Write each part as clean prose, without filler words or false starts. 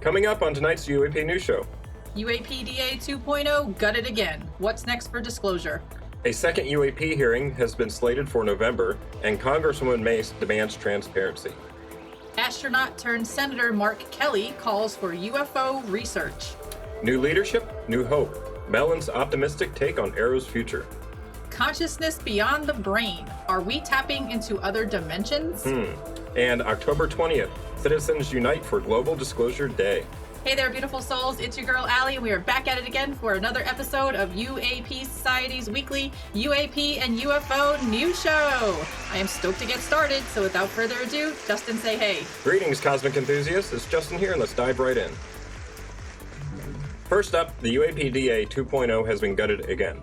Coming up on tonight's UAP News Show. UAPDA 2.0 gutted again. What's next for disclosure? A second UAP hearing has been slated for November, and Congresswoman Mace demands transparency. Astronaut turned Senator Mark Kelly calls for UFO research. New leadership, new hope. Mellon's optimistic take on AARO's future. Consciousness beyond the brain. Are we tapping into other dimensions? And October 20th, citizens unite for Global Disclosure Day. Hey there, beautiful souls. It's your girl, Allie, and we are back at it again for another episode of UAP Society's weekly UAP and UFO news show. I am stoked to get started, so without further ado, Justin, say hey. Greetings, cosmic enthusiasts. It's Justin here, and let's dive right in. First up, the UAPDA 2.0 has been gutted again.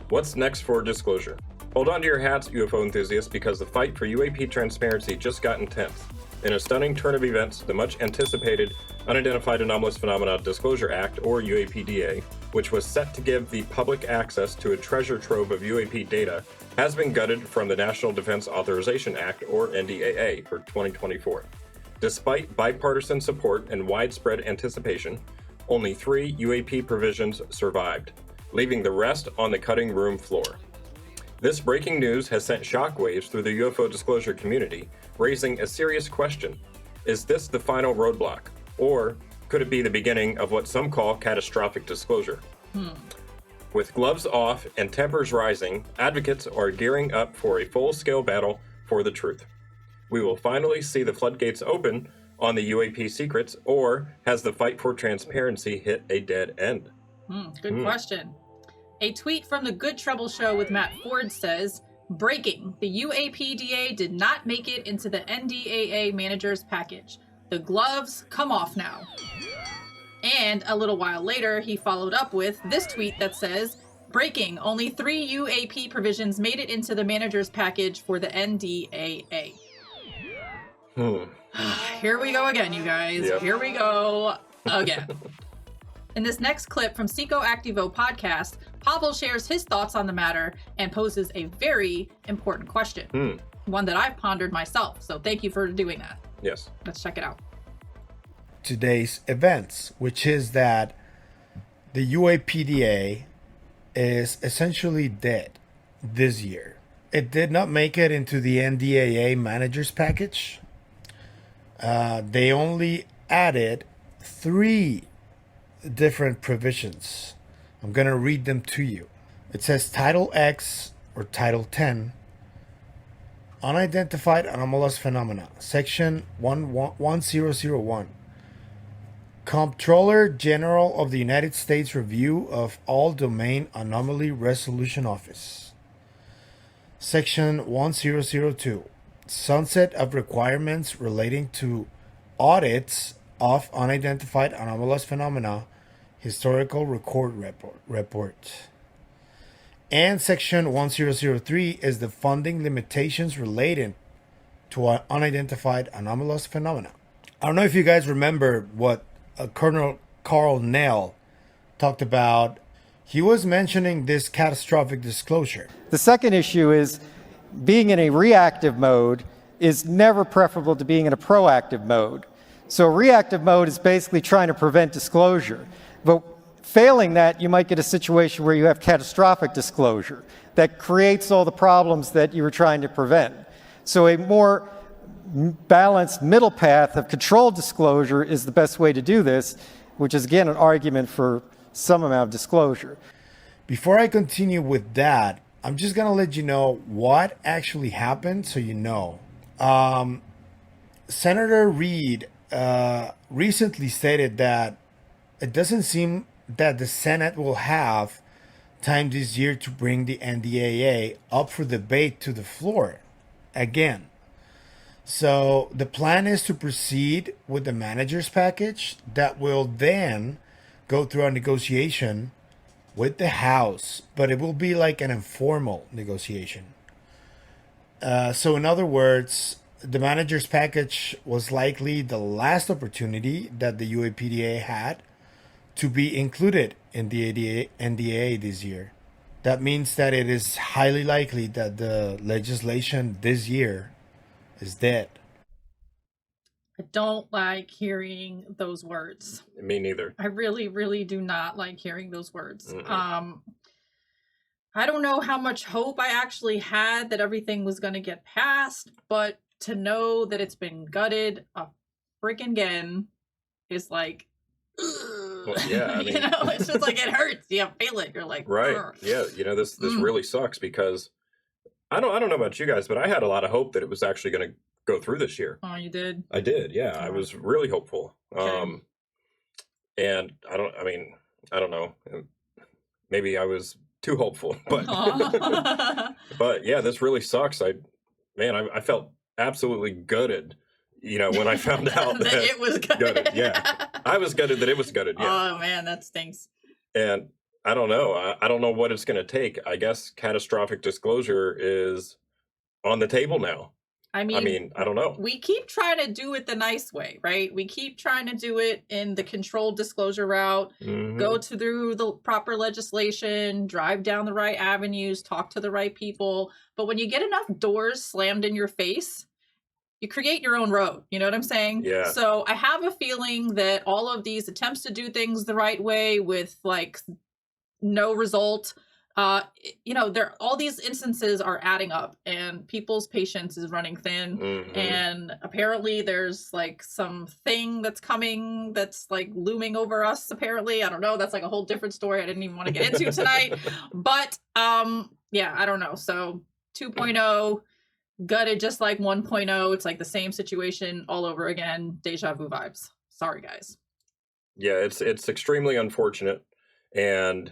What's next for disclosure? Hold on to your hats, UFO enthusiasts, because the fight for UAP transparency just got intense. In a stunning turn of events, the much-anticipated Unidentified Anomalous Phenomena Disclosure Act, or UAPDA, which was set to give the public access to a treasure trove of UAP data, has been gutted from the National Defense Authorization Act, or NDAA, for 2024. Despite bipartisan support and widespread anticipation, only 3 UAP provisions survived, leaving the rest on the cutting room floor. This breaking news has sent shockwaves through the UFO disclosure community, raising a serious question. Is this the final roadblock? Or could it be the beginning of what some call catastrophic disclosure? With gloves off and tempers rising, advocates are gearing up for a full-scale battle for the truth. We will finally see the floodgates open on the UAP secrets, or has the fight for transparency hit a dead end? Good question. A tweet from the Good Trouble Show with Matt Ford says, breaking, the UAPDA did not make it into the NDAA manager's package. The gloves come off now. And a little while later, he followed up with this tweet that says, breaking, only 3 UAP provisions made it into the manager's package for the NDAA. Here we go again, you guys. Yep. Here we go again. In this next clip from Seco Activo podcast, Pavel shares his thoughts on the matter and poses a very important question. One that I've pondered myself, so thank you for doing that. Yes. Let's check it out. Today's events, which is that the UAPDA is essentially dead this year. It did not make it into the NDAA manager's package. They only added 3 different provisions. I'm going to read them to you. It says Title X or Title 10, Unidentified Anomalous Phenomena, Section 1001. Comptroller General of the United States Review of All Domain Anomaly Resolution Office. Section 1002. Sunset of requirements relating to audits of unidentified anomalous phenomena, historical record report. And Section 1003 is the funding limitations related to unidentified anomalous phenomena. I don't know if you guys remember what Colonel Carl Nell talked about. He was mentioning this catastrophic disclosure. The second issue is being in a reactive mode is never preferable to being in a proactive mode. So reactive mode is basically trying to prevent disclosure. But failing that, you might get a situation where you have catastrophic disclosure that creates all the problems that you were trying to prevent. So a more balanced middle path of controlled disclosure is the best way to do this, which is again an argument for some amount of disclosure. Before I continue with that, I'm just going to let you know what actually happened so you know. Senator Reid recently stated that it doesn't seem that the Senate will have time this year to bring the NDAA up for debate to the floor again. So the plan is to proceed with the manager's package that will then go through a negotiation with the House, but it will be like an informal negotiation. So in other words, the manager's package was likely the last opportunity that the UAPDA had to be included in the NDAA this year. That means that it is highly likely that the legislation this year is dead. I don't like hearing those words. Me neither. I really, really do not like hearing those words. Mm-mm. I don't know how much hope I actually had that everything was going to get passed, but to know that it's been gutted a freaking again is like, Well, yeah, I mean, it's just like it hurts. You feel it. You're like, right? "Ugh." Yeah, this Mm. really sucks because I don't know about you guys, but I had a lot of hope that it was actually going to go through this year. Oh, you did. I did, yeah. I Oh. was really hopeful. Okay. And I don't know. Maybe I was too hopeful, but Aw. but yeah, this really sucks. I felt absolutely gutted, when I found out that that it was gutted. Yeah, I was gutted that it was gutted. Yeah, Oh man, that stinks. and I don't know. I don't know what it's going to take. I guess catastrophic disclosure is on the table now. I mean, I don't know. we keep trying to do it the nice way, right? We keep trying to do it in the controlled disclosure route, Mhm. go through the proper legislation, drive down the right avenues, talk to the right people. But when you get enough doors slammed in your face, you create your own road. You know what I'm saying? Yeah. So I have a feeling that all of these attempts to do things the right way with like no result, there all these instances are adding up and people's patience is running thin. Mhm. And apparently there's like something that's coming that's like looming over us. Apparently, I don't know, that's like a whole different story I didn't even want to get into tonight. But yeah, I don't know. So 2.0 gutted just like 1.0. It's like the same situation all over again. Deja vu vibes. Sorry guys. Yeah, it's extremely unfortunate, and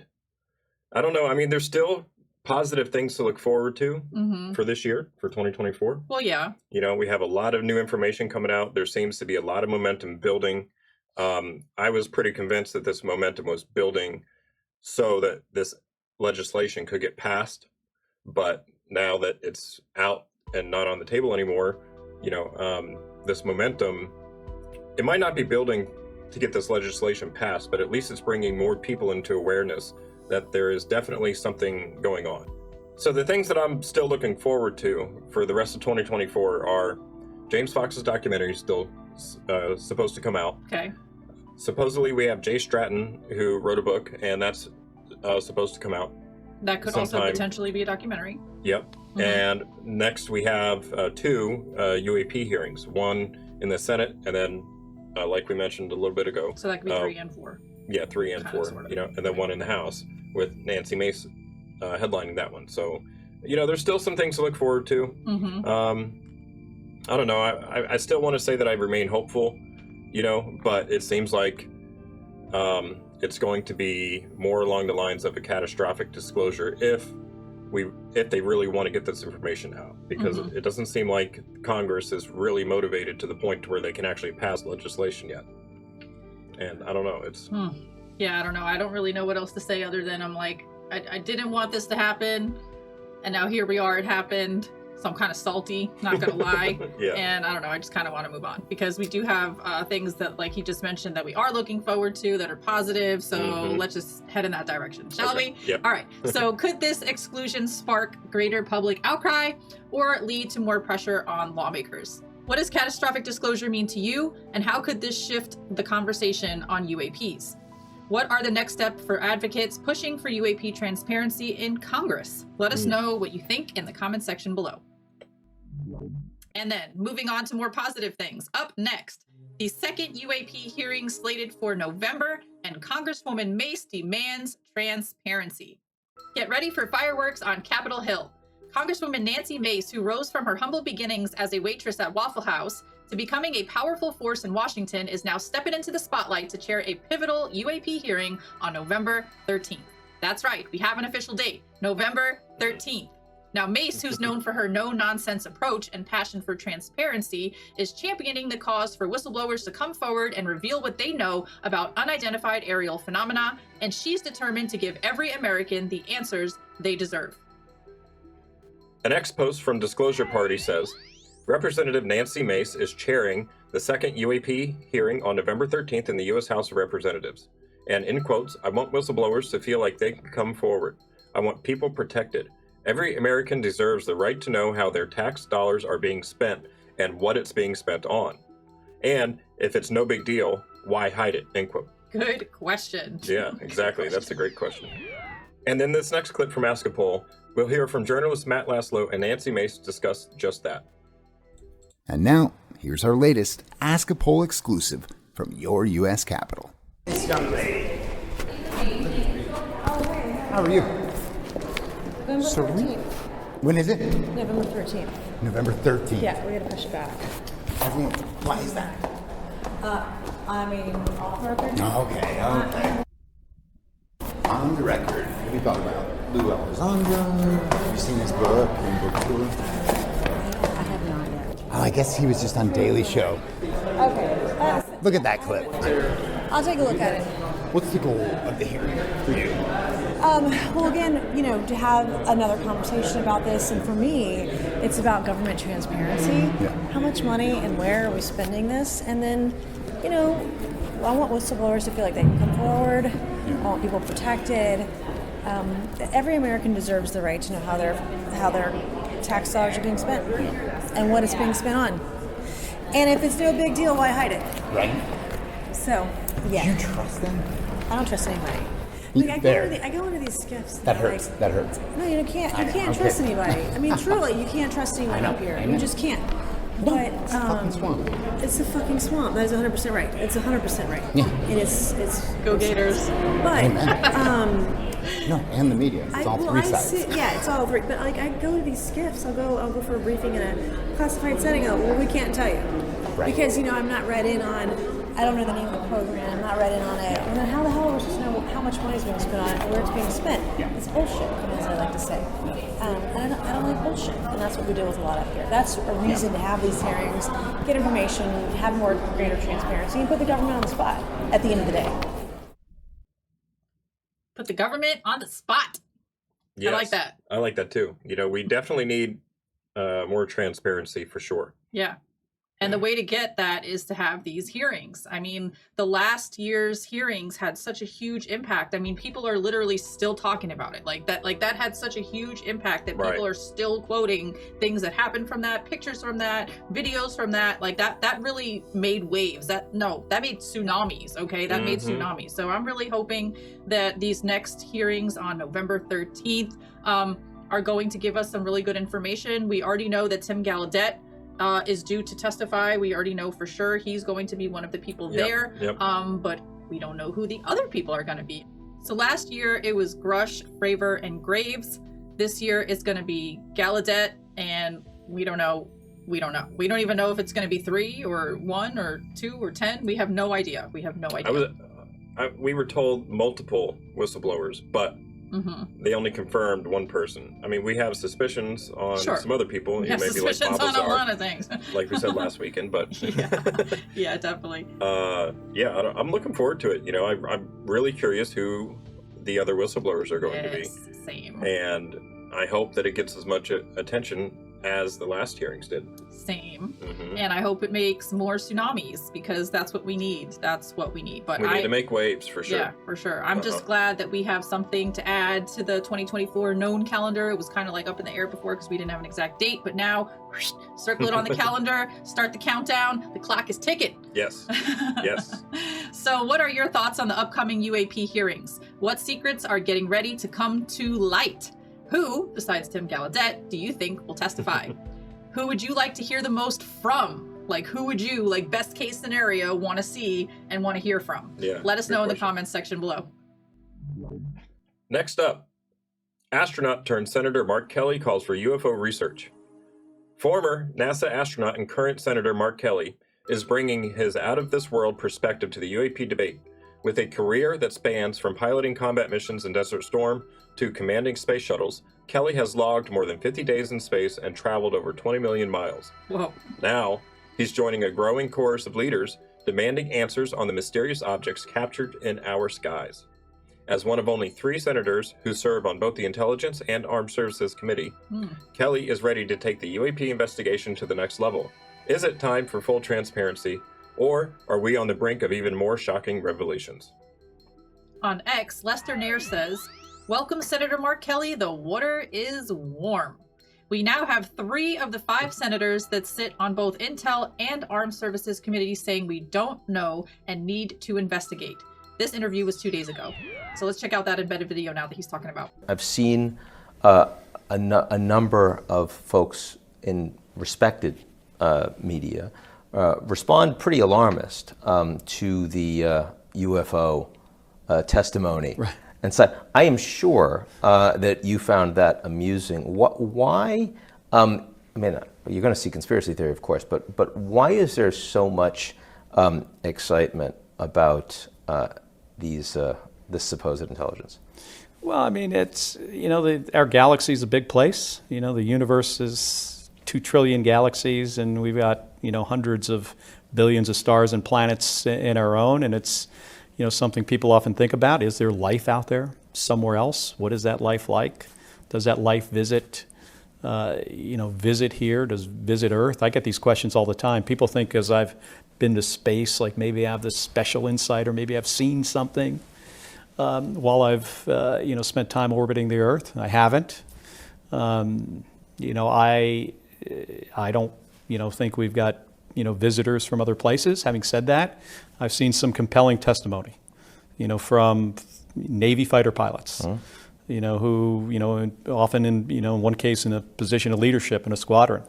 I don't know. I mean, there's still positive things to look forward to Hmm. for this year, for 2024. Well, yeah. We have a lot of new information coming out. There seems to be a lot of momentum building. I was pretty convinced that this momentum was building so that this legislation could get passed. But now that it's out and not on the table anymore, this momentum, it might not be building to get this legislation passed, but at least it's bringing more people into awareness that there is definitely something going on. So the things that I'm still looking forward to for the rest of 2024 are James Fox's documentary still supposed to come out. Okay. Supposedly we have Jay Stratton who wrote a book, and that's supposed to come out. That could also Sometime. potentially be a documentary. Yep. Mhm. And next we have two UAP hearings, one in the Senate, and then like we mentioned a little bit ago, So that could be 3 and 4. yeah, 3 and 4, Sort of. and then one in the House with Nancy Mace headlining that one. So, there's still some things to look forward to. Mm-hmm. I don't know. I still want to say that I remain hopeful, but it seems like it's going to be more along the lines of a catastrophic disclosure if they really want to get this information out, because Mhm. it doesn't seem like Congress is really motivated to the point to where they can actually pass legislation yet. And I don't know. It's Yeah, I don't know. I don't really know what else to say other than I'm like, I didn't want this to happen, and now here we are. It happened. So I'm kind of salty, not gonna lie. yeah. And I don't know, I just kind of want to move on because we do have things that, like he just mentioned, that we are looking forward to that are positive. So Mhm. let's just head in that direction, shall Okay. we? Yep. All right. So could this exclusion spark greater public outcry or lead to more pressure on lawmakers? What does catastrophic disclosure mean to you? And how could this shift the conversation on UAPs? What are the next steps for advocates pushing for UAP transparency in Congress? Let us know what you think in the comment section below. And then moving on to more positive things. Up next, the second UAP hearing slated for November, and Congresswoman Mace demands transparency. Get ready for fireworks on Capitol Hill. Congresswoman Nancy Mace, who rose from her humble beginnings as a waitress at Waffle House to becoming a powerful force in Washington, is now stepping into the spotlight to chair a pivotal UAP hearing on November 13th. That's right, we have an official date, November 13th. Now, Mace, who's known for her no-nonsense approach and passion for transparency, is championing the cause for whistleblowers to come forward and reveal what they know about unidentified aerial phenomena, and she's determined to give every American the answers they deserve. An ex-post from Disclosure Party says, Representative Nancy Mace is chairing the second UAP hearing on November 13th in the U.S. House of Representatives. And in quotes, I want whistleblowers to feel like they can come forward. I want people protected. Every American deserves the right to know how their tax dollars are being spent and what it's being spent on. And if it's no big deal, why hide it? End quote. Good question. Yeah, exactly. That's a great question. And then this next clip from Ask a Poll, we'll hear from journalists Matt Laszlo and Nancy Mace discuss just that. And now, here's our latest Ask a Poll exclusive from your U.S. Capitol. This young lady. How are you? November 13th. When is it? November 13th. November 13th. Yeah, we gotta push it back. Why is that? I mean, off record. Okay. On the record, have you thought about Lou Elizondo? Have you seen his book and book tour? I have not yet. Oh, I guess he was just on Daily Show. Okay. Look at that clip. I'll take a look at it. What's the goal of the hearing for you? Well, again, to have another conversation about this, and for me, it's about government transparency. Yeah. How much money and where are we spending this? And then, I want whistleblowers to feel like they can come forward. I want people protected. Every American deserves the right to know how their tax dollars are being spent and what it's being spent on. And if it's no big deal, why hide it? Right. So, yeah. Do you trust them? I don't trust anybody. I go into these skiffs. That hurts. That hurts. No, you can't. You can't trust anybody. I mean, truly, you can't trust anyone up here. You just can't. But it's a fucking swamp. It's a fucking swamp. That is 100% right. It's 100% right. Yeah. And it's Go Gators. But No, and the media. It's all three sides. it's all three. But I go to these skiffs. I'll go for a briefing in a classified setting. Well, we can't tell you because I'm not read in on. I don't know the name of the program. I'm not read in on it. And then how the hell are we supposed to know how much money is being spent on it and where it's being spent? Yeah. It's bullshit, as I like to say. And I don't like bullshit. And that's what we deal with a lot up here. That's a reason to have these hearings, get information, have greater transparency, and put the government on the spot at the end of the day. Put the government on the spot. Yes, I like that. I like that too. We definitely need more transparency for sure. Yeah. And the way to get that is to have these hearings. I mean, the last year's hearings had such a huge impact. I mean, people are literally still talking about it. Like that had such a huge impact that people are still quoting things that happened from that, pictures from that, videos from that. Like that really made waves. That made tsunamis. Okay. That made tsunamis. So I'm really hoping that these next hearings on November 13th are going to give us some really good information. We already know that Tim Gallaudet is due to testify. We already know for sure he's going to be one of the people there. Yep. But we don't know who the other people are going to be. So last year it was Grush, Fravor, and Graves. This year it's going to be Gallaudet, and we don't know. We don't even know if it's going to be 3 or 1 or 2 or 10. We have no idea. We were told multiple whistleblowers, but they only confirmed one person. I mean, we have suspicions on some other people. We have suspicions on a lot of things. Like we said last weekend, but yeah, definitely. I'm looking forward to it. I'm really curious who the other whistleblowers are going to be. Same. And I hope that it gets as much attention as the last hearings did. Same. And I hope it makes more tsunamis because that's what we need. But we need to make waves for sure. Yeah, for sure. I'm just glad that we have something to add to the 2024 known calendar. It was kind of like up in the air before because we didn't have an exact date, but now circle it on the calendar, start the countdown. The clock is ticking. Yes. Yes. So what are your thoughts on the upcoming UAP hearings? What secrets are getting ready to come to light? Who, besides Tim Gallaudet, do you think will testify? Who would you like to hear the most from? Like, who would you, best case scenario, want to see and want to hear from? Yeah. Let us know in the comments section below. Next up, astronaut turned Senator Mark Kelly calls for UFO research. Former NASA astronaut and current Senator Mark Kelly is bringing his out-of-this-world perspective to the UAP debate. With a career that spans from piloting combat missions in Desert Storm to commanding space shuttles, Kelly has logged more than 50 days in space and traveled over 20 million miles. Whoa. Now, he's joining a growing chorus of leaders demanding answers on the mysterious objects captured in our skies. As one of only 3 senators who serve on both the Intelligence and Armed Services Committee, Kelly is ready to take the UAP investigation to the next level. Is it time for full transparency? Or are we on the brink of even more shocking revelations? On X, Lester Nair says, "Welcome, Senator Mark Kelly. The water is warm." We now have 3 of the 5 senators that sit on both Intel and Armed Services committees saying we don't know and need to investigate. This interview was 2 days ago. So let's check out that embedded video now that he's talking about. I've seen a number of folks in respected media respond pretty alarmist to the UFO testimony. Right. And so I am sure that you found that amusing. Why? I mean, you're going to see conspiracy theory, of course, but why is there so much excitement about this supposed intelligence? Well, I mean, it's, our galaxy is a big place. The universe is 2 trillion galaxies, and we've got, hundreds of billions of stars and planets in our own, and it's, something people often think about. Is there life out there somewhere else? What is that life like? Does that life visit here? Does visit Earth? I get these questions all the time. People think as I've been to space, like maybe I have this special insight, or maybe I've seen something while I've spent time orbiting the Earth. I haven't. I don't think we've got visitors from other places. Having said that, I've seen some compelling testimony, from Navy fighter pilots, who, often in one case in a position of leadership in a squadron,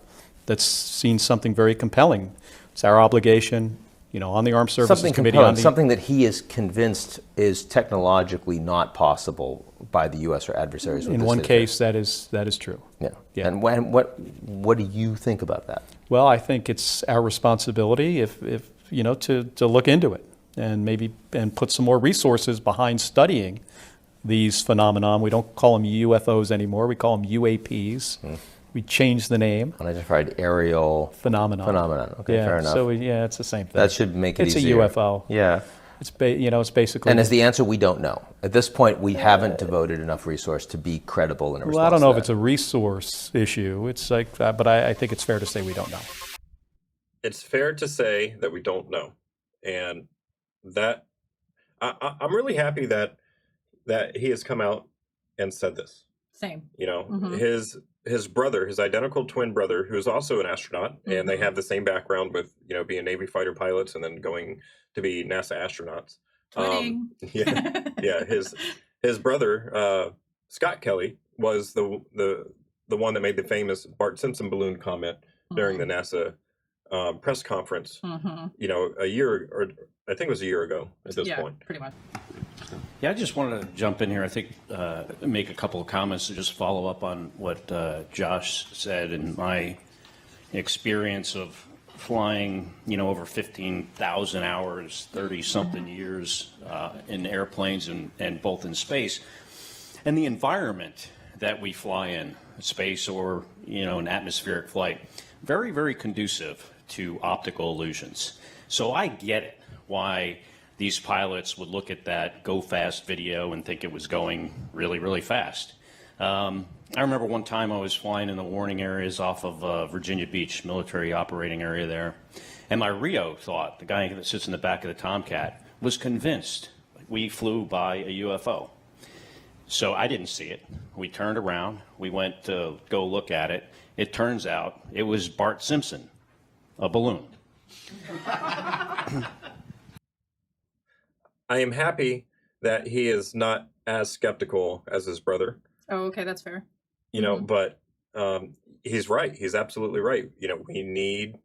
that's seen something very compelling. It's our obligation, on the Armed Services Committee. Something that he is convinced is technologically not possible by the U.S. or adversaries. In one case, that is true. Yeah. And what do you think about that? Well, I think it's our responsibility, if to look into it and put some more resources behind studying these phenomena. We don't call them UFOs anymore. We call them UAPs. We changed the name. Unidentified Aerial Phenomena. Okay, yeah, fair enough. So it's the same thing. That should make it easier. It's a UFO. Yeah. It's basically. And is the answer we don't know? At this point, we haven't devoted enough resource to be credible in a response. Well, I don't know if it's a resource issue. It's like, but I think it's fair to say we don't know. It's fair to say that we don't know, and that I'm really happy that he has come out and said this. Same. His brother, his identical twin brother, who is also an astronaut, and they have the same background with being Navy fighter pilots and then going to be NASA astronauts. Twinning. His brother Scott Kelly was the one that made the famous Bart Simpson balloon comment during the NASA press conference. A year, or I think it was a year ago at this point. Pretty much. Yeah, I just wanted to jump in here. I think make a couple of comments to just follow up on what Josh said. And my experience of flying, over 15,000 hours, 30-something years in airplanes and both in space, and the environment that we fly in, space or an atmospheric flight, very, very conducive to optical illusions. So I get it why these pilots would look at that go fast video and think it was going really, really fast. I remember one time I was flying in the warning areas off of Virginia Beach, military operating area there, and my Rio thought, the guy that sits in the back of the Tomcat, was convinced we flew by a UFO. So I didn't see it. We turned around, we went to go look at it. It turns out it was Bart Simpson, a balloon. I am happy that he is not as skeptical as his brother. Oh, okay, that's fair. But he's right. He's absolutely right. We need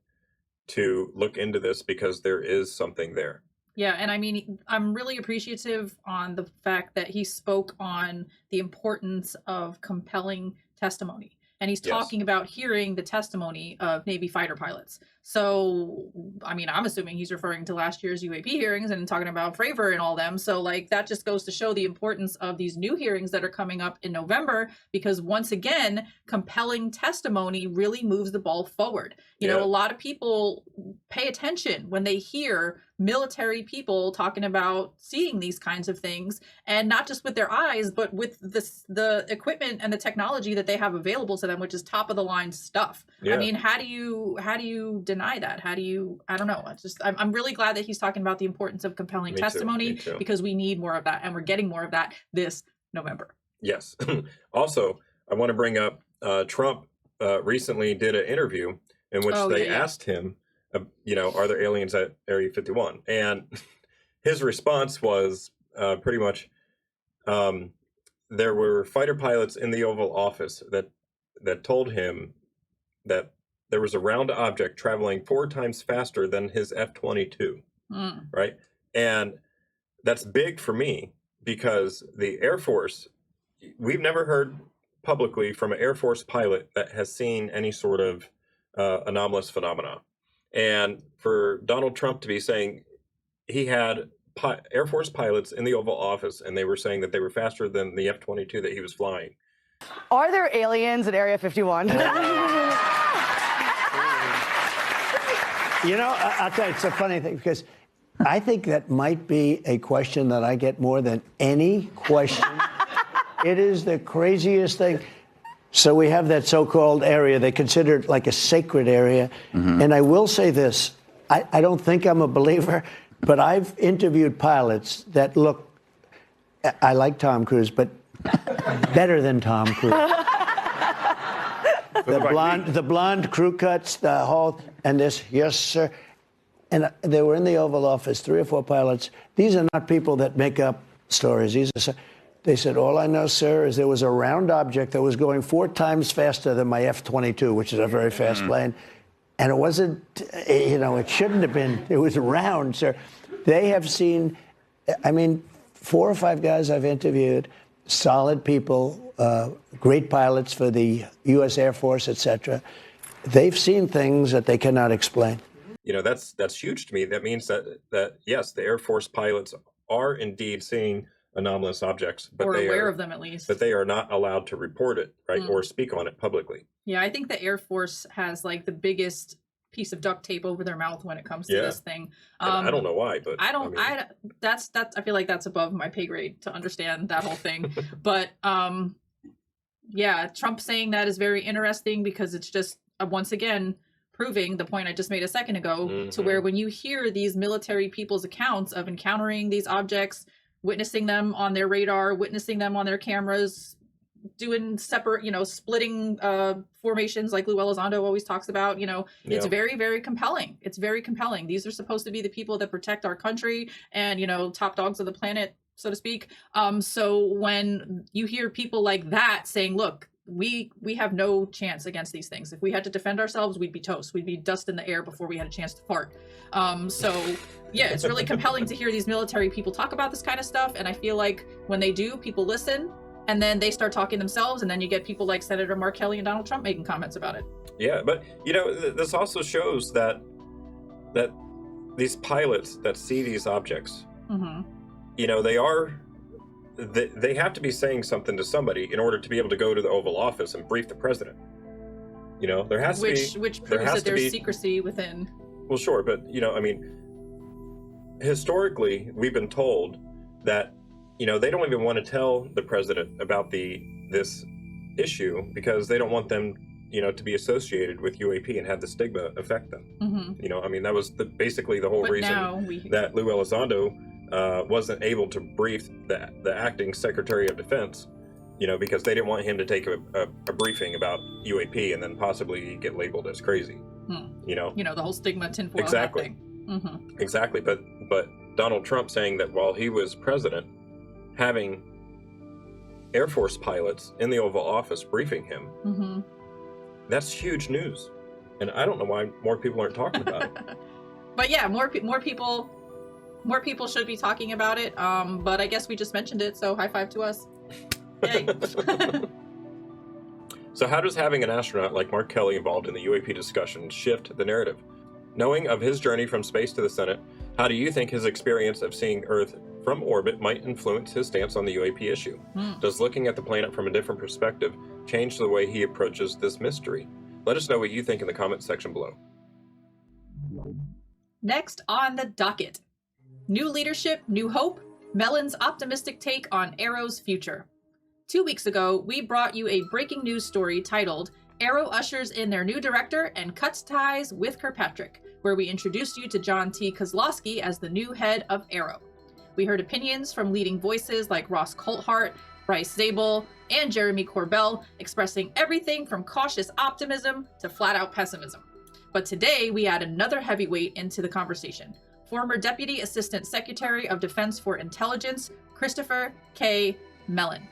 to look into this because there is something there. Yeah, and I mean, I'm really appreciative on the fact that he spoke on the importance of compelling testimony. And he's talking about hearing the testimony of Navy fighter pilots. So, I mean, I'm assuming he's referring to last year's UAP hearings and talking about Fravor and all them. So, that just goes to show the importance of these new hearings that are coming up in November, because once again, compelling testimony really moves the ball forward. A lot of people pay attention when they hear military people talking about seeing these kinds of things, and not just with their eyes, but with the equipment and the technology that they have available to them, which is top of the line stuff. Yeah. I mean, how do you deny that? I don't know. I'm really glad that he's talking about the importance of compelling testimony, because we need more of that, and we're getting more of that this November. Yes. Also, I want to bring up Trump recently did an interview in which they asked him, are there aliens at Area 51? And his response was pretty much, there were fighter pilots in the Oval Office that told him that there was a round object traveling 4 times faster than his F-22, right? And that's big for me because the Air Force, we've never heard publicly from an Air Force pilot that has seen any sort of anomalous phenomena. And for Donald Trump to be saying he had Air Force pilots in the Oval Office and they were saying that they were faster than the F-22 that he was flying. Are there aliens at Area 51? I'll tell you, it's a funny thing because I think that might be a question that I get more than any question. It is the craziest thing. So we have that so-called area. They consider it like a sacred area. And I will say this. I don't think I'm a believer, but I've interviewed pilots that look, I like Tom Cruise, but better than Tom Cruise. The blonde crew cuts, the whole, and this, yes, sir. And they were in the Oval Office, 3 or 4 pilots. These are not people that make up stories. They said, all I know, sir, is there was a round object that was going 4 times faster than my F-22, which is a very fast plane. And it wasn't, it shouldn't have been. It was round, sir. They have seen, 4 or 5 guys I've interviewed, solid people, great pilots for the U.S. Air Force, etc. They've seen things that they cannot explain. That's huge to me. That means that yes, the Air Force pilots are indeed seeing anomalous objects, but or aware of them at least. But they are not allowed to report it, right, or speak on it publicly. Yeah, I think the Air Force has like the biggest piece of duct tape over their mouth when it comes to this thing. I don't know why, but I feel like that's above my pay grade to understand that whole thing. But Trump saying that is very interesting because it's just once again proving the point I just made a second ago, to where when you hear these military people's accounts of encountering these objects, witnessing them on their radar, witnessing them on their cameras, doing separate, splitting formations like Lou Elizondo always talks about, it's very, very compelling. It's very compelling. These are supposed to be the people that protect our country and, top dogs of the planet, so to speak. So when you hear people like that saying, look, we have no chance against these things. If we had to defend ourselves, we'd be toast. We'd be dust in the air before we had a chance to fart. It's really compelling to hear these military people talk about this kind of stuff. And I feel like when they do, people listen and then they start talking themselves. And then you get people like Senator Mark Kelly and Donald Trump making comments about it. Yeah, but this also shows that these pilots that see these objects, they have to be saying something to somebody in order to be able to go to the Oval Office and brief the president. There has to be... Which proves that there's secrecy within... Well, sure, but, historically, we've been told that, they don't even want to tell the president about this issue because they don't want them, to be associated with UAP and have the stigma affect them. That was basically the whole reason that Lou Elizondo wasn't able to brief the acting Secretary of Defense, because they didn't want him to take a briefing about UAP and then possibly get labeled as crazy. The whole stigma tinfoil hat thing. Exactly. But Donald Trump saying that while he was president, having Air Force pilots in the Oval Office briefing him, that's huge news. And I don't know why more people aren't talking about it. But yeah, more people should be talking about it. But I guess we just mentioned it, so high five to us. Yay. So how does having an astronaut like Mark Kelly involved in the UAP discussion shift the narrative? Knowing of his journey from space to the Senate, how do you think his experience of seeing Earth from orbit might influence his stance on the UAP issue? Does looking at the planet from a different perspective change the way he approaches this mystery? Let us know what you think in the comment section below. Next on the docket. New leadership, new hope, Mellon's optimistic take on AARO's future. 2 weeks ago, we brought you a breaking news story titled, AARO ushers in their new director and cuts ties with Kirkpatrick, where we introduced you to John T. Kozlowski as the new head of AARO. We heard opinions from leading voices like Ross Coulthart, Bryce Zabel, and Jeremy Corbell, expressing everything from cautious optimism to flat-out pessimism. But today, we add another heavyweight into the conversation. Former Deputy Assistant Secretary of Defense for Intelligence, Christopher K. Mellon.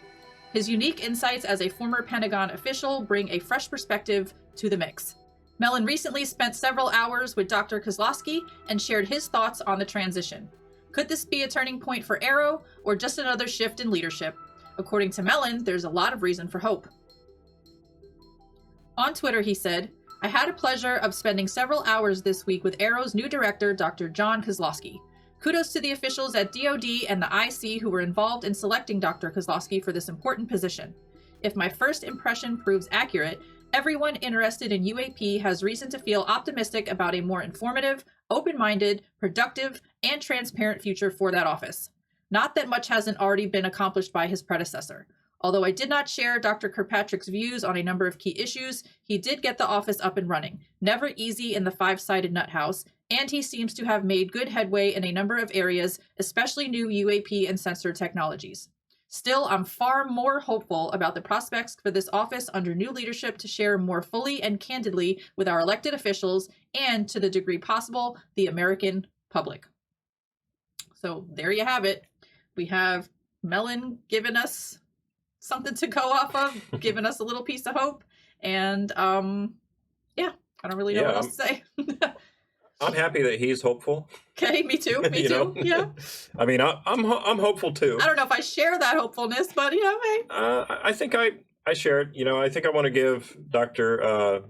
His unique insights as a former Pentagon official bring a fresh perspective to the mix. Mellon recently spent several hours with Dr. Kozlowski and shared his thoughts on the transition. Could this be a turning point for AARO or just another shift in leadership? According to Mellon, there's a lot of reason for hope. On Twitter, he said, I had a pleasure of spending several hours this week with AARO's new director, Dr. John Kozlowski. Kudos to the officials at DoD and the IC who were involved in selecting Dr. Kozlowski for this important position. If my first impression proves accurate, everyone interested in UAP has reason to feel optimistic about a more informative, open-minded, productive, and transparent future for that office. Not that much hasn't already been accomplished by his predecessor. Although I did not share Dr. Kirkpatrick's views on a number of key issues, he did get the office up and running. Never easy in the five-sided nut house, and he seems to have made good headway in a number of areas, especially new UAP and sensor technologies. Still, I'm far more hopeful about the prospects for this office under new leadership to share more fully and candidly with our elected officials and, to the degree possible, the American public. So there you have it. We have Mellon giving us something to go off of, giving us a little piece of hope. And yeah, I don't really know what else to say. I'm happy that he's hopeful. Okay, me too. Me too. Yeah. I mean, I'm hopeful too. I don't know if I share that hopefulness, but you know, hey. I think I share it. You know, I think I want to give Dr.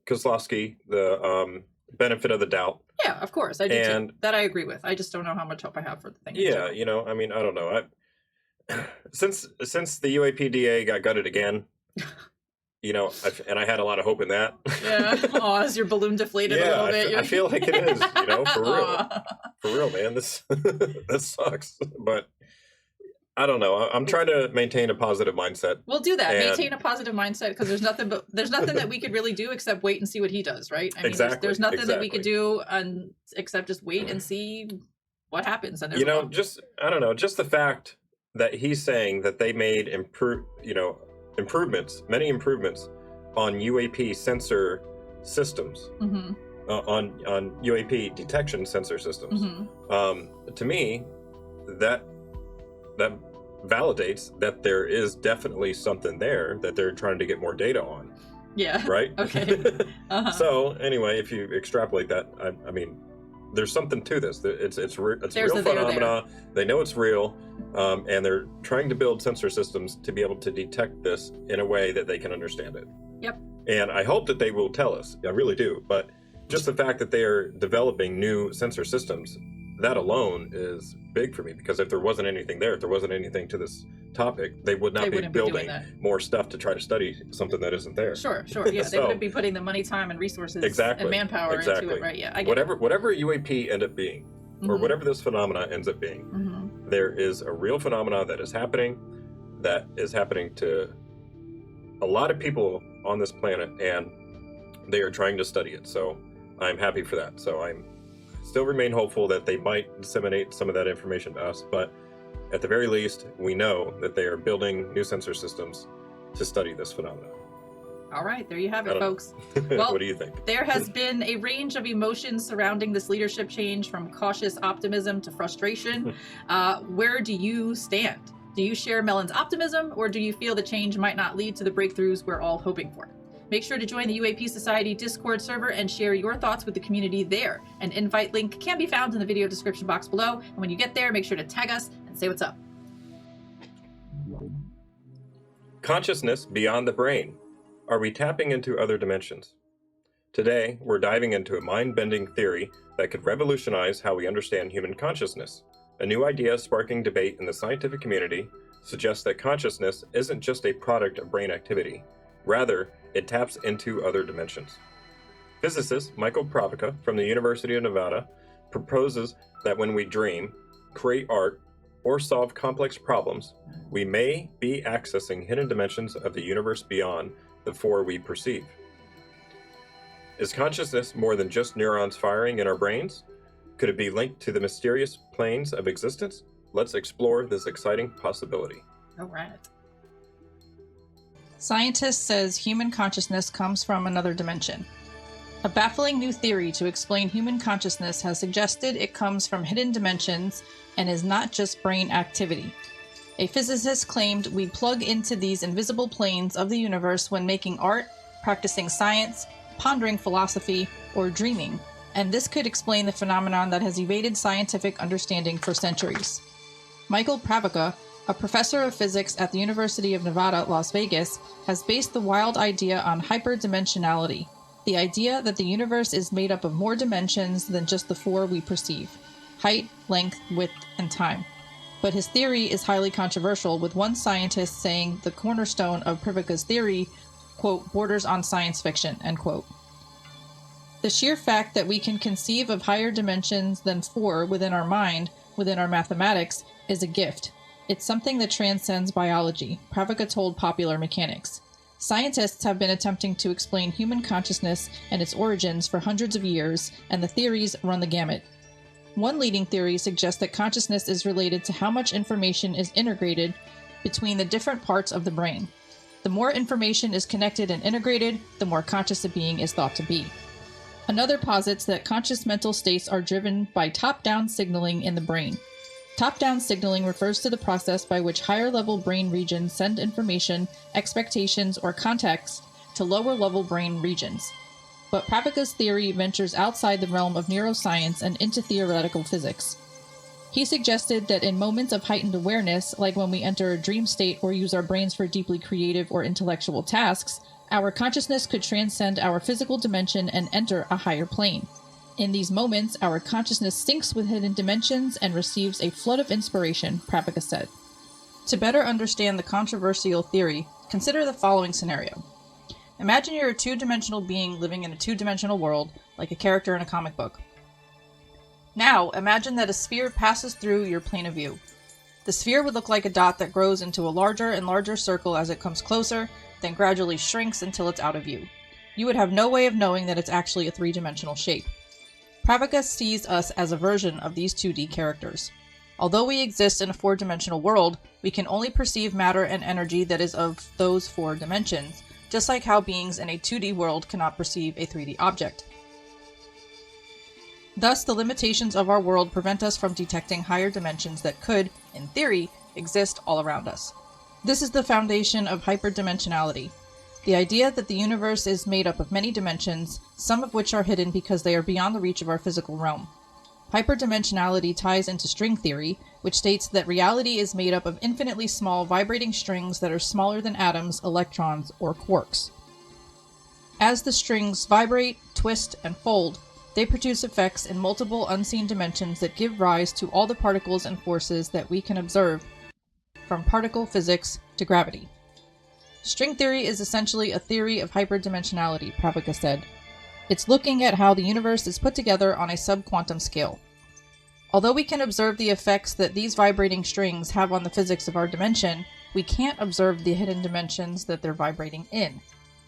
Kozlowski the benefit of the doubt. Yeah, of course, I do too. That I agree with. I just don't know how much hope I have for the thing. Yeah, you know, I mean, I don't know. Since the UAPDA got gutted again, you know, and I had a lot of hope in that. Yeah. Oh, is your balloon deflated a little bit? I feel like it is, you know, for real. For real, man. This sucks. But I don't know. I'm trying to maintain a positive mindset. We'll do that. Maintain a positive mindset, because there's nothing that we could really do except wait and see what he does, right? I mean, exactly. There's nothing that we could do except just wait and see what happens. And you know, just I don't know, just the fact that he's saying that they made many improvements on UAP sensor systems, on UAP detection sensor systems. To me, that validates that there is definitely something there that they're trying to get more data on. Yeah. Right? Okay. So anyway, if you extrapolate that, I mean, there's something to this. It's real phenomena. They know it's real, and they're trying to build sensor systems to be able to detect this in a way that they can understand it. Yep. And I hope that they will tell us. I really do. But just the fact that they are developing new sensor systems, that alone is big for me, because if there wasn't anything there, if there wasn't anything to this topic, they would not be building more stuff to try to study something that isn't there. Sure. Yeah, they wouldn't be putting the money, time, and resources and manpower into it, right? Yeah, I get it. Whatever UAP end up being, or whatever this phenomena ends up being, there is a real phenomena that is happening to a lot of people on this planet, and they are trying to study it. So I'm happy for that. So I'm still remain hopeful that they might disseminate some of that information to us, but at the very least, we know that they are building new sensor systems to study this phenomenon. All right, there you have it, folks. Well, what do you think? There has been a range of emotions surrounding this leadership change, from cautious optimism to frustration. Where do you stand? Do you share Mellon's optimism, or do you feel the change might not lead to the breakthroughs we're all hoping for? Make sure to join the UAP Society Discord server and share your thoughts with the community there. An invite link can be found in the video description box below. And when you get there, make sure to tag us and say what's up. Consciousness beyond the brain. Are we tapping into other dimensions? Today, we're diving into a mind-bending theory that could revolutionize how we understand human consciousness. A new idea sparking debate in the scientific community suggests that consciousness isn't just a product of brain activity. Rather, it taps into other dimensions. Physicist Michael Propica from the University of Nevada proposes that when we dream, create art, or solve complex problems, we may be accessing hidden dimensions of the universe beyond the four we perceive. Is consciousness more than just neurons firing in our brains? Could it be linked to the mysterious planes of existence? Let's explore this exciting possibility. All right. Scientist says human consciousness comes from another dimension. A baffling new theory to explain human consciousness has suggested it comes from hidden dimensions and is not just brain activity. A physicist claimed we plug into these invisible planes of the universe when making art, practicing science, pondering philosophy, or dreaming, and this could explain the phenomenon that has evaded scientific understanding for centuries. Michael Pravica, a professor of physics at the University of Nevada, Las Vegas, has based the wild idea on hyperdimensionality, the idea that the universe is made up of more dimensions than just the four we perceive: height, length, width, and time. But his theory is highly controversial, with one scientist saying the cornerstone of Pravica's theory, quote, borders on science fiction, end quote. The sheer fact that we can conceive of higher dimensions than four within our mind, within our mathematics, is a gift. It's something that transcends biology, Pravica told Popular Mechanics. Scientists have been attempting to explain human consciousness and its origins for hundreds of years, and the theories run the gamut. One leading theory suggests that consciousness is related to how much information is integrated between the different parts of the brain. The more information is connected and integrated, the more conscious a being is thought to be. Another posits that conscious mental states are driven by top-down signaling in the brain. Top-down signaling refers to the process by which higher-level brain regions send information, expectations, or context to lower-level brain regions. But Pravica's theory ventures outside the realm of neuroscience and into theoretical physics. He suggested that in moments of heightened awareness, like when we enter a dream state or use our brains for deeply creative or intellectual tasks, our consciousness could transcend our physical dimension and enter a higher plane. In these moments, our consciousness syncs with hidden dimensions and receives a flood of inspiration, Pravica said. To better understand the controversial theory, consider the following scenario. Imagine you're a two-dimensional being living in a two-dimensional world, like a character in a comic book. Now, imagine that a sphere passes through your plane of view. The sphere would look like a dot that grows into a larger and larger circle as it comes closer, then gradually shrinks until it's out of view. You would have no way of knowing that it's actually a three-dimensional shape. Pravica sees us as a version of these 2D characters. Although we exist in a four-dimensional world, we can only perceive matter and energy that is of those four dimensions, just like how beings in a 2D world cannot perceive a 3D object. Thus, the limitations of our world prevent us from detecting higher dimensions that could, in theory, exist all around us. This is the foundation of hyperdimensionality, the idea that the universe is made up of many dimensions, some of which are hidden because they are beyond the reach of our physical realm. Hyperdimensionality ties into string theory, which states that reality is made up of infinitely small vibrating strings that are smaller than atoms, electrons, or quarks. As the strings vibrate, twist, and fold, they produce effects in multiple unseen dimensions that give rise to all the particles and forces that we can observe, from particle physics to gravity. String theory is essentially a theory of hyperdimensionality, Pravica said. It's looking at how the universe is put together on a subquantum scale. Although we can observe the effects that these vibrating strings have on the physics of our dimension, we can't observe the hidden dimensions that they're vibrating in.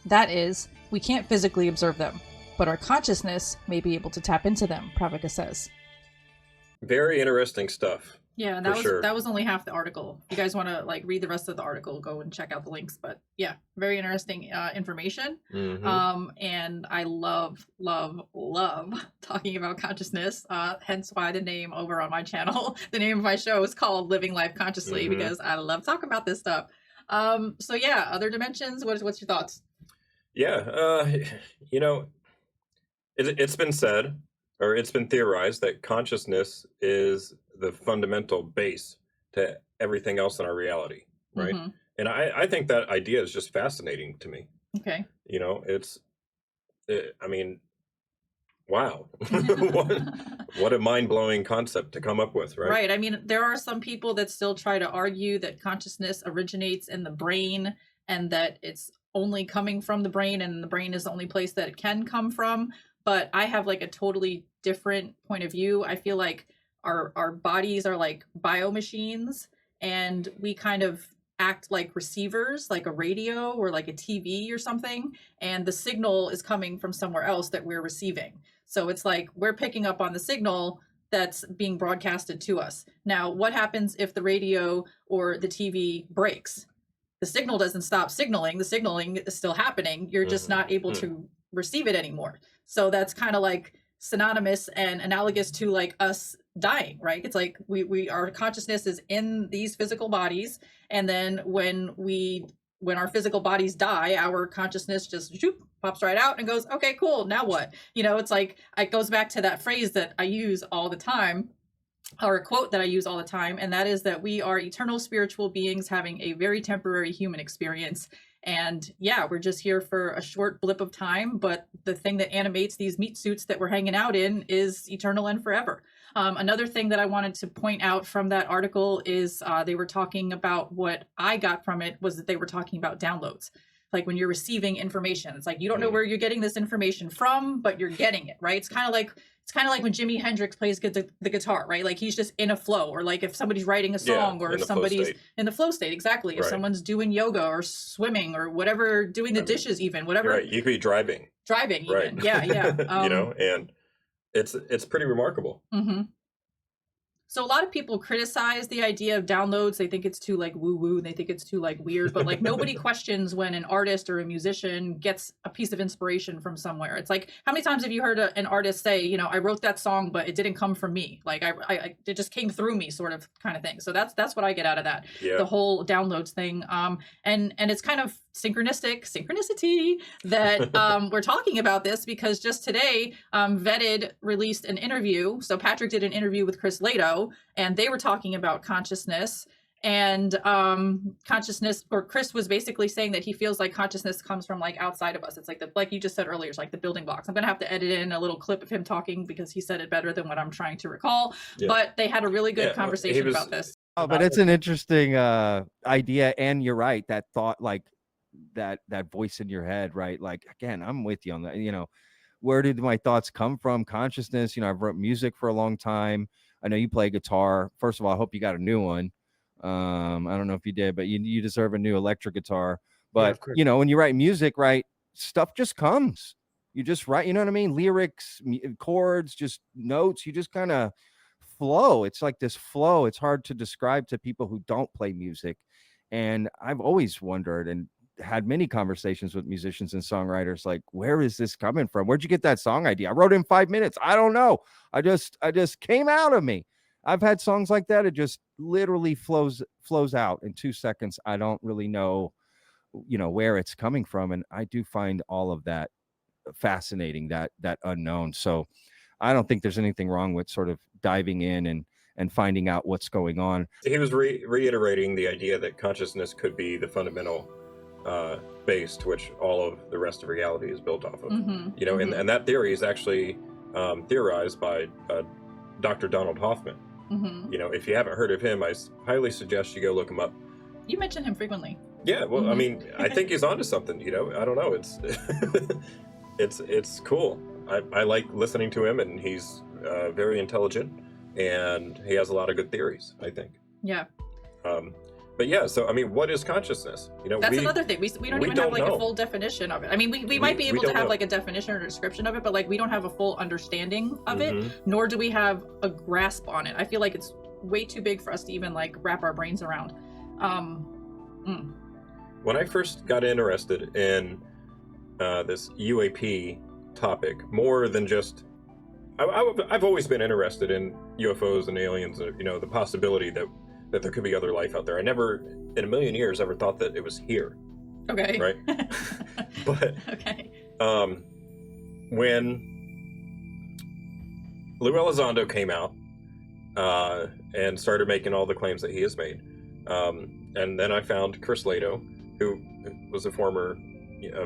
That is, we can't physically observe them, but our consciousness may be able to tap into them, Pravica says. Very interesting stuff. Yeah, that was only half the article. If you guys want to read the rest of the article, go and check out the links. But yeah, very interesting information. Mm-hmm. And I love talking about consciousness. Hence why the name over on my channel, the name of my show is called Living Life Consciously, because I love talking about this stuff. So yeah, other dimensions. What's your thoughts? Yeah, it's been said, or it's been theorized, that consciousness is the fundamental base to everything else in our reality, right? Mm-hmm. And I think that idea is just fascinating to me. Okay. Wow. what a mind-blowing concept to come up with, right? Right. I mean, there are some people that still try to argue that consciousness originates in the brain and that it's only coming from the brain and the brain is the only place that it can come from. But I have a totally different point of view. I feel like our bodies are like biomachines, and we kind of act like receivers, like a radio or like a TV or something, and the signal is coming from somewhere else that we're receiving. So it's like we're picking up on the signal that's being broadcasted to us. Now, what happens if the radio or the TV breaks? the signal doesn't stop signaling. The signaling is still happening. You're just not able to receive it anymore. So that's kind of like synonymous and analogous to like us dying, right? It's like our consciousness is in these physical bodies, and then when our physical bodies die, our consciousness just pops right out and goes, okay, cool, now what? It's like, it goes back to that phrase that I use all the time, or a quote that I use all the time, and that is that we are eternal spiritual beings having a very temporary human experience. And yeah, we're just here for a short blip of time, but the thing that animates these meat suits that we're hanging out in is eternal and forever. Another thing that I wanted to point out from that article is they were talking about, what I got from it was that they were talking about downloads. Like when you're receiving information, it's like you don't know where you're getting this information from, but you're getting it, right? It's kind of like when Jimi Hendrix plays the guitar, right? Like he's just in a flow, or like if somebody's writing a song, or if somebody's in the flow state, exactly. If someone's doing yoga or swimming or whatever, doing the dishes, even whatever. Right, you could be driving. Even. Right. Yeah. And it's pretty remarkable. Mm-hmm. So a lot of people criticize the idea of downloads. They think it's too like woo-woo. They think it's too like weird, but like nobody questions when an artist or a musician gets a piece of inspiration from somewhere. It's like, how many times have you heard an artist say, I wrote that song, but it didn't come from me. Like it just came through me, sort of kind of thing. So that's what I get out of that. Yeah. The whole downloads thing. And it's kind of synchronicity that we're talking about this, because just today Vetted released an interview. So Patrick did an interview with Chris Lato, and they were talking about consciousness and consciousness, or Chris was basically saying that he feels like consciousness comes from like outside of us. It's like like you just said earlier, it's like the building blocks. I'm gonna have to edit in a little clip of him talking because he said it better than what I'm trying to recall. Yeah. But they had a really good conversation about this. Oh, but it's an interesting idea, and you're right, that thought, like that voice in your head, right? Like, again, I'm with you on that. Where did my thoughts come from? Consciousness. I've wrote music for a long time. I know you play guitar. First of all, I hope you got a new one. I don't know if you did, but you deserve a new electric guitar. But when you write music, right, stuff just comes. You just write, you know what I mean? Lyrics, chords, just notes. You just kind of flow. It's like this flow. It's hard to describe to people who don't play music. And I've always wondered and had many conversations with musicians and songwriters, like, where is this coming from? Where'd you get that song idea? I wrote it in 5 minutes. I don't know. I just came out of me. I've had songs like that. It just literally flows out in 2 seconds. I don't really know, where it's coming from. And I do find all of that fascinating, that unknown. So I don't think there's anything wrong with sort of diving in and finding out what's going on. He was reiterating the idea that consciousness could be the fundamental base to which all of the rest of reality is built off of. And that theory is actually theorized by Dr. Donald Hoffman. If you haven't heard of him, I highly suggest you go look him up. You mention him frequently. Yeah, well, I mean, I think he's onto something. I don't know. It's cool. I like listening to him, and he's very intelligent, and he has a lot of good theories, I think. Yeah. But yeah, so I mean, what is consciousness? That's another thing. We don't even have like a full definition of it. I mean, we might be able to have like a definition or description of it, but like we don't have a full understanding of it, nor do we have a grasp on it. I feel like it's way too big for us to even like wrap our brains around. When I first got interested in this UAP topic, more than just, I've always been interested in UFOs and aliens, the possibility that there could be other life out there. I never, in a million years, ever thought that it was here. Okay. Right? But okay. When Lou Elizondo came out and started making all the claims that he has made, and then I found Chris Lato, who was a former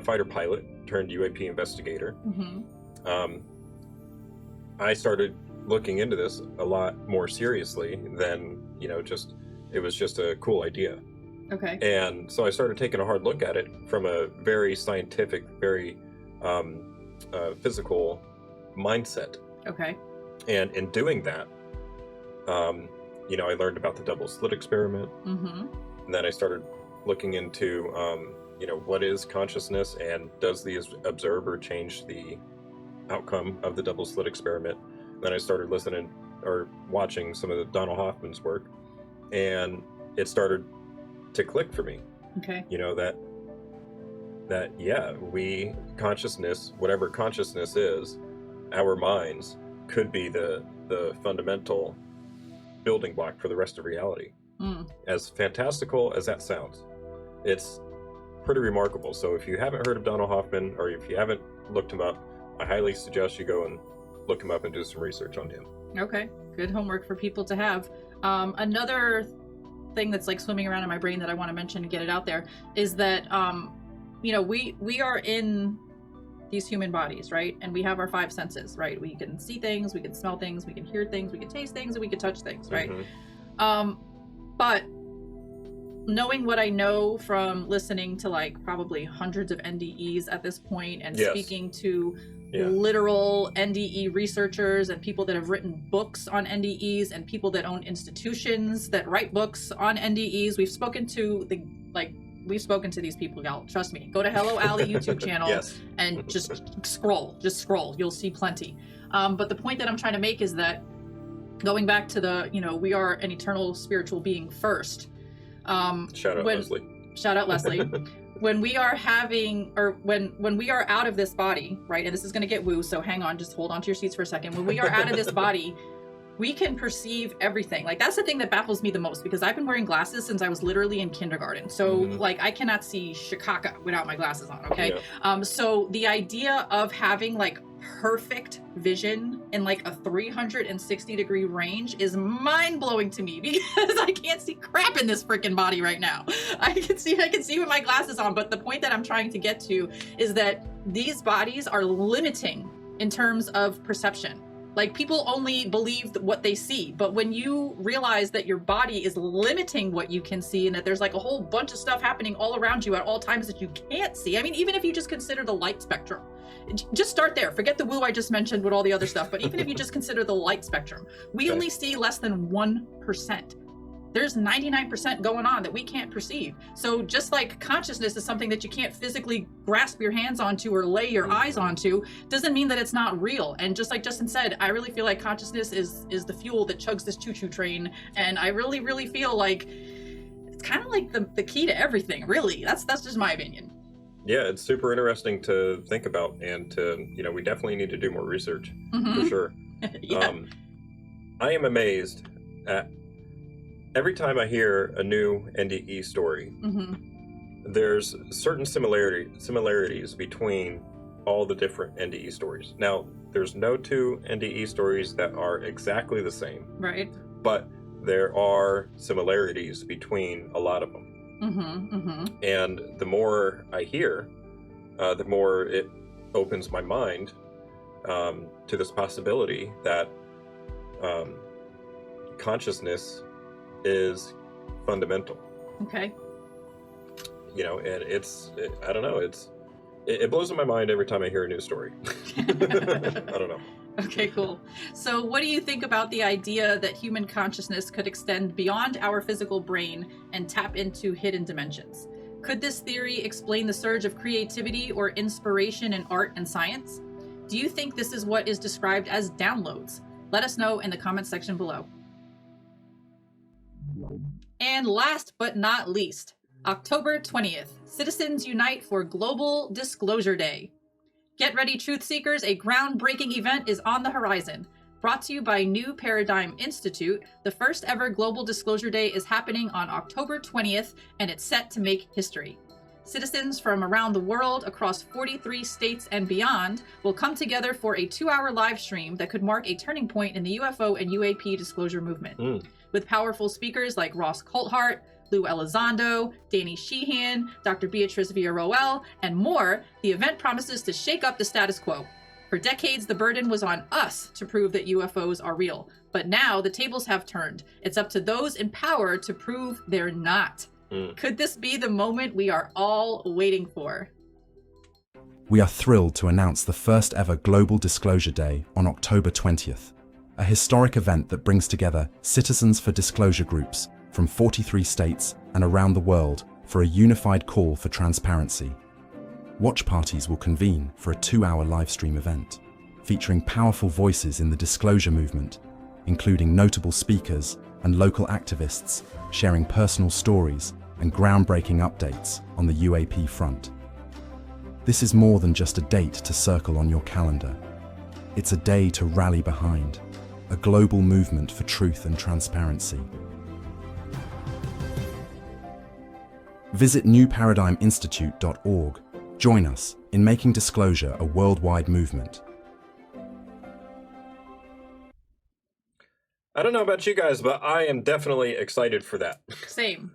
fighter pilot turned UAP investigator. I started looking into this a lot more seriously than it was just a cool idea. Okay. And so I started taking a hard look at it from a very scientific, very physical mindset. Okay. And in doing that, I learned about the double slit experiment. And then I started looking into what is consciousness, and does the observer change the outcome of the double slit experiment. Then I started listening or watching some of the Donald Hoffman's work, and it started to click for me. Okay. You know, that yeah, consciousness, whatever consciousness is, our minds could be the fundamental building block for the rest of reality. As fantastical as that sounds, it's pretty remarkable. So if you haven't heard of Donald Hoffman, or if you haven't looked him up, I highly suggest you go and look him up and do some research on him. Okay, good homework for people to have. Another thing that's like swimming around in my brain that I want to mention and get it out there is that you know, we are in these human bodies, right? And we have our 5 senses, right? We can see things, we can smell things, we can hear things, we can taste things, and we can touch things, right? But knowing what I know from listening to like probably hundreds of NDEs at this point, and speaking to literal NDE researchers and people that have written books on NDEs and people that own institutions that write books on NDEs, we've spoken to these people, y'all. Trust me. Go to Hello Alley YouTube channel and just scroll. You'll see plenty. But the point that I'm trying to make is that going back to the, you know, we are an eternal spiritual being first. Shout out Leslie. When we are having, or when we are out of this body, right? And this is going to get woo, so hang on, just hold on to your seats for a second. When we are out of this body, we can perceive everything. Like, that's the thing that baffles me the most, because I've been wearing glasses since I was literally in kindergarten. So like, I cannot see Chicago without my glasses on. Okay. So the idea of having like perfect vision in like a 360-degree range is mind-blowing to me, because I can't see crap in this freaking body right now. I can see with my glasses on. But the point that I'm trying to get to is that these bodies are limiting in terms of perception. Like, people only believe what they see, but when you realize that your body is limiting what you can see, and that there's like a whole bunch of stuff happening all around you at all times that you can't see. I mean, even if you just consider the light spectrum, just start there. Forget the woo I just mentioned with all the other stuff, but even if you just consider the light spectrum, we only see less than 1%. There's 99% going on that we can't perceive. So just like consciousness is something that you can't physically grasp your hands onto or lay your eyes onto, doesn't mean that it's not real. And just like Justin said, I really feel like consciousness is the fuel that chugs this choo-choo train. And I really, really feel like it's kind of like the key to everything, really. That's just my opinion. Yeah, it's super interesting to think about, and to, you know, we definitely need to do more research for sure. I am amazed at every time I hear a new NDE story, there's certain similarities between all the different NDE stories. Now, there's no 2 NDE stories that are exactly the same. Right. But there are similarities between a lot of them. And the more I hear, the more it opens my mind to this possibility that consciousness is fundamental. Okay. You know, and I don't know, it blows my mind every time I hear a new story. I don't know. Okay, cool. So what do you think about the idea that human consciousness could extend beyond our physical brain and tap into hidden dimensions? Could this theory explain the surge of creativity or inspiration in art and science? Do you think this is what is described as downloads? Let us know in the comments section below. And last but not least, October 20th, citizens unite for Global Disclosure Day. Get ready, truth seekers, a groundbreaking event is on the horizon. Brought to you by New Paradigm Institute, the first ever Global Disclosure Day is happening on October 20th, and it's set to make history. Citizens from around the world, across 43 states and beyond, will come together for a 2-hour live stream that could mark a turning point in the UFO and UAP disclosure movement. With powerful speakers like Ross Coulthart, Lou Elizondo, Danny Sheehan, Dr. Beatrice Villarroel, and more, the event promises to shake up the status quo. For decades, the burden was on us to prove that UFOs are real. But now the tables have turned. It's up to those in power to prove they're not. Could this be the moment we are all waiting for? We are thrilled to announce the first ever Global Disclosure Day on October 20th, a historic event that brings together Citizens for Disclosure groups from 43 states and around the world for a unified call for transparency. Watch parties will convene for a 2-hour live stream event, featuring powerful voices in the disclosure movement, including notable speakers and local activists sharing personal stories and groundbreaking updates on the UAP front. This is more than just a date to circle on your calendar. It's a day to rally behind, a global movement for truth and transparency. Visit newparadigminstitute.org. Join us in making disclosure a worldwide movement. I don't know about you guys, but I am definitely excited for that. Same.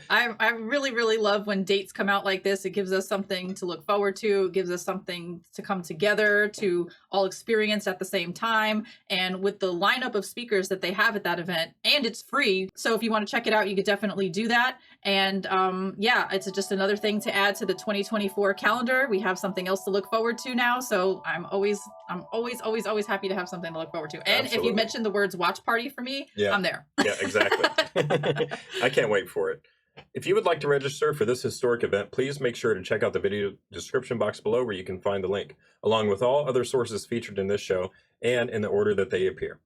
I really, really love when dates come out like this. It gives us something to look forward to. It gives us something to come together to all experience at the same time. And with the lineup of speakers that they have at that event, and it's free. So if you want to check it out, you could definitely do that. And yeah, it's just another thing to add to the 2024 calendar. We have something else to look forward to now. So I'm always happy to have something to look forward to. And Absolutely. if you mention the words watch party for me, Yeah. I'm there. Yeah, exactly. I can't wait for it. If you would like to register for this historic event, please make sure to check out the video description box below where you can find the link, along with all other sources featured in this show and in the order that they appear.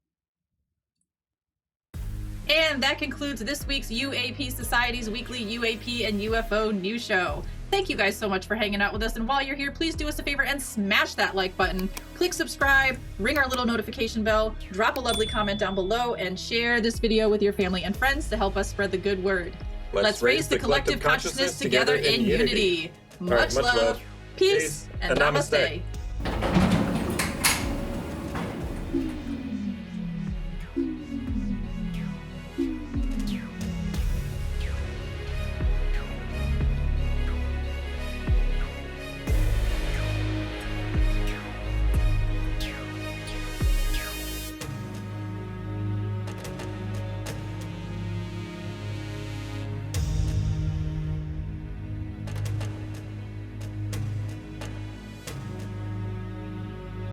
And that concludes this week's UAP Society's weekly UAP and UFO news show. Thank you guys so much for hanging out with us. And while you're here, please do us a favor and smash that like button. Click subscribe, ring our little notification bell, drop a lovely comment down below, and share this video with your family and friends to help us spread the good word. Let's raise the collective consciousness together in unity. Much love, peace, and namaste.